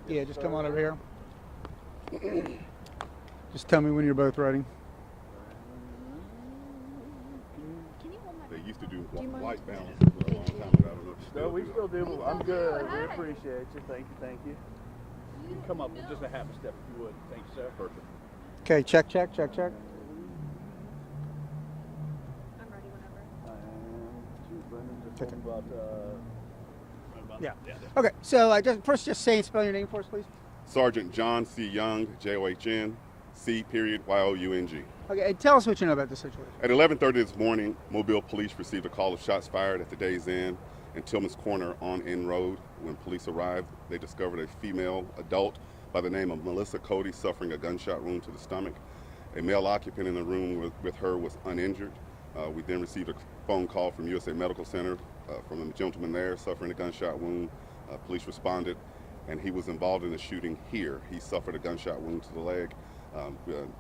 Yeah, just come on over here. Just tell me when you're both ready. They used to do white balances a long time ago. I don't know if you No, still we do still it. do. I'm good. We appreciate you. Thank you. Thank you. You can come up with just a half a step if you would. Thank you, sir. Perfect. Okay, check. I'm ready whenever. I am too. Brendan just told me about. Yeah. Okay, so just say and spell your name for us, please. Sergeant John C. Young, John C. Young. Okay, and tell us what you know about the situation. At 11:30 this morning, Mobile police received a call of shots fired at the Days Inn in Tillmna's Corner on Inn Road. When police arrived, they discovered a female adult by the name of Melissa Cody suffering a gunshot wound to the stomach. A male occupant in the room with her was uninjured. We then received a phone call from USA Medical Center from a gentleman there suffering a gunshot wound. Police responded, and he was involved in the shooting here. He suffered a gunshot wound to the leg.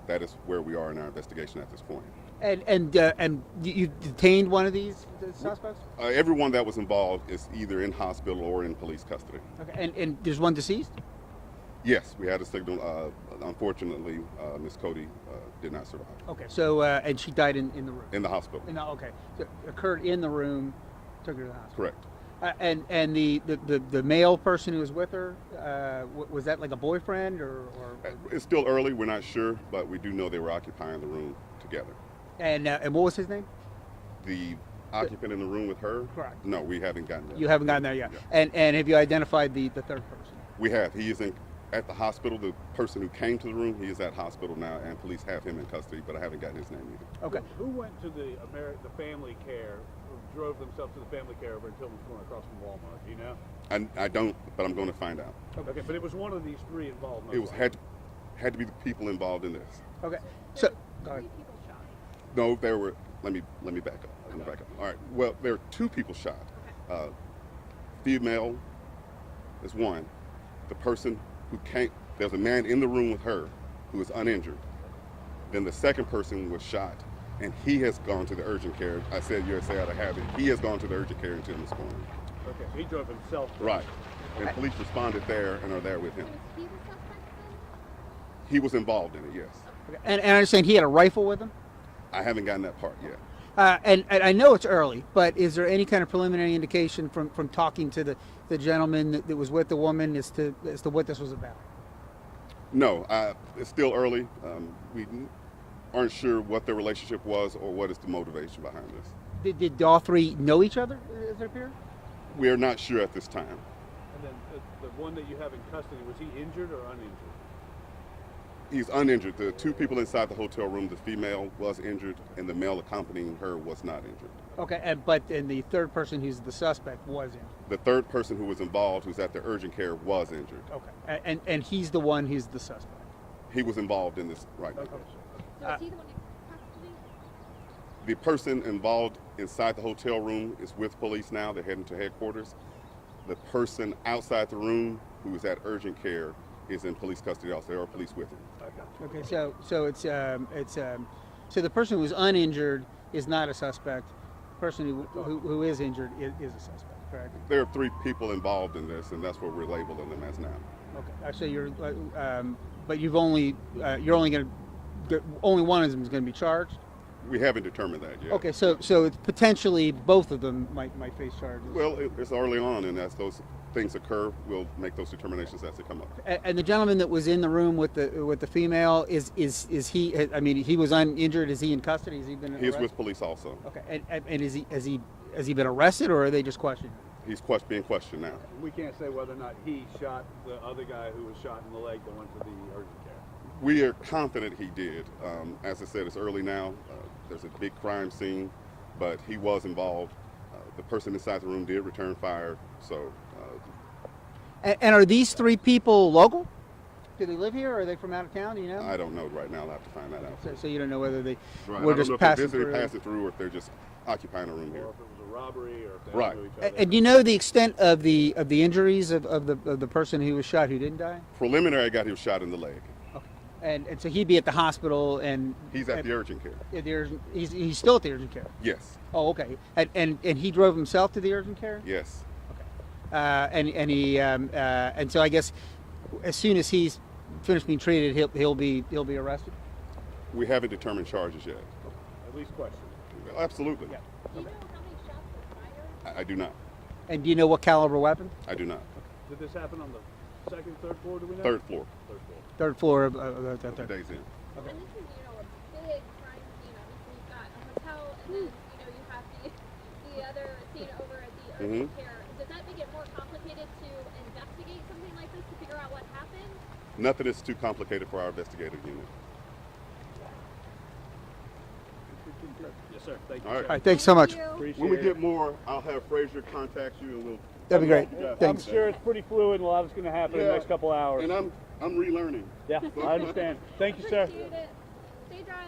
That is where we are in our investigation at this point. And you detained one of these suspects? Everyone that was involved is either in hospital or in police custody. Okay, and there's one deceased? Yes, we had a signal. Unfortunately, Miss Cody did not survive. Okay, so and she died in the room. In the hospital. Okay, so it occurred in the room, took her to the hospital. Correct. And the male person who was with her, was that like a boyfriend or? It's still early. We're not sure, but we do know they were occupying the room together. And what was his name? The occupant in the room with her? Correct. No, we haven't gotten there. You haven't gotten there yet. Yeah. And have you identified the third person? We have. He is at the hospital. The person who came to the room, he is at hospital now, and police have him in custody, but I haven't gotten his name either. Okay. Who went to the family care, or drove themselves to the family care over in Tillman's Corner across from Walmart? Do you know? I don't, but I'm going to find out. Okay, but it was one of these three involved. It was had to be the people involved in this. Okay. So go ahead. Three people shot. No, there were. Let me back up. All right. Well, there were two people shot. Female is one. The person who came. There's a man in the room with her who is uninjured. Then the second person was shot, and he has gone to the urgent care. I said USA out of habit. He has gone to the urgent care in Tillman's Corner. Okay, so he drove himself. Right. And police responded there and are there with him. Was he the suspect then? He was involved in it. Yes. Okay. And I understand he had a rifle with him. I haven't gotten that part yet. And I know it's early, but is there any kind of preliminary indication from talking to the gentleman that was with the woman as to what this was about? No, it's still early. We aren't sure what their relationship was or what is the motivation behind this. Did all three know each other, as it appears? We are not sure at this time. And then the one that you have in custody, was he injured or uninjured? He's uninjured. The two people inside the hotel room, the female was injured, and the male accompanying her was not injured. Okay, and the third person who's the suspect was injured. The third person who was involved, who's at the urgent care, was injured. Okay, and he's the one who's the suspect. He was involved in this right now. So is he the one in custody? The person involved inside the hotel room is with police now. They're heading to headquarters. The person outside the room who is at urgent care is in police custody also. There are police with him. Okay, so the person who was uninjured is not a suspect. The person who is injured is a suspect, correct? There are three people involved in this, and that's what we're labeling them as now. Okay, so but you're only going to only one of them is going to be charged. We haven't determined that yet. Okay, so it's potentially both of them might face charges. Well, it's early on, and as those things occur, we'll make those determinations as they come up. And the gentleman that was in the room with the female is he? I mean, he was uninjured. Is he in custody? Has he been arrested? He's with police also. Okay, and has he been arrested, or are they just questioning? He's being questioned now. We can't say whether or not he shot the other guy who was shot in the leg that went to the urgent care. We are confident he did. As I said, it's early now. There's a big crime scene, but he was involved. The person inside the room did return fire. So. And are these three people local? Do they live here, or are they from out of town? Do you know? I don't know right now. I'll have to find that out. So you don't know whether they Right. were I don't just know if passing they're through. passing through, or if they're just occupying a room Or here. if it was a robbery, or if they Right. knew each other. And do you know the extent of the injuries of the person who was shot who didn't die? Preliminary, I got him shot in the leg. Okay. And so he'd be at the hospital, and He's at the urgent care. He's still at the urgent care. Yes. Oh, okay. And he drove himself to the urgent care. Yes. And so I guess as soon as he's finished being treated, he'll be arrested. We haven't determined charges yet. At least question. Absolutely. Yeah. Do you know how many shots were fired? I do not. And do you know what caliber weapon? I do not. Did this happen on the second, third floor? Do we know? Third floor. Third floor. Third floor. Of the days in. And this is, a big crime scene. Obviously, you've got a hotel, and then, you have the other scene over at the urgent care. Does that make it more complicated to investigate something like this, to figure out what happened? Nothing is too complicated for our investigative unit. Yes, sir. Thank you. All right. All right. Thanks so much. Thank you. Appreciate When we it. get more, I'll have Frazier contact you and we'll. That'd be great. Yeah. Thanks. I'm sure it's pretty fluid. A lot is going to happen in the next couple hours. And I'm relearning. Yeah, I understand. Thank you, sir. Appreciate it. Stay dry.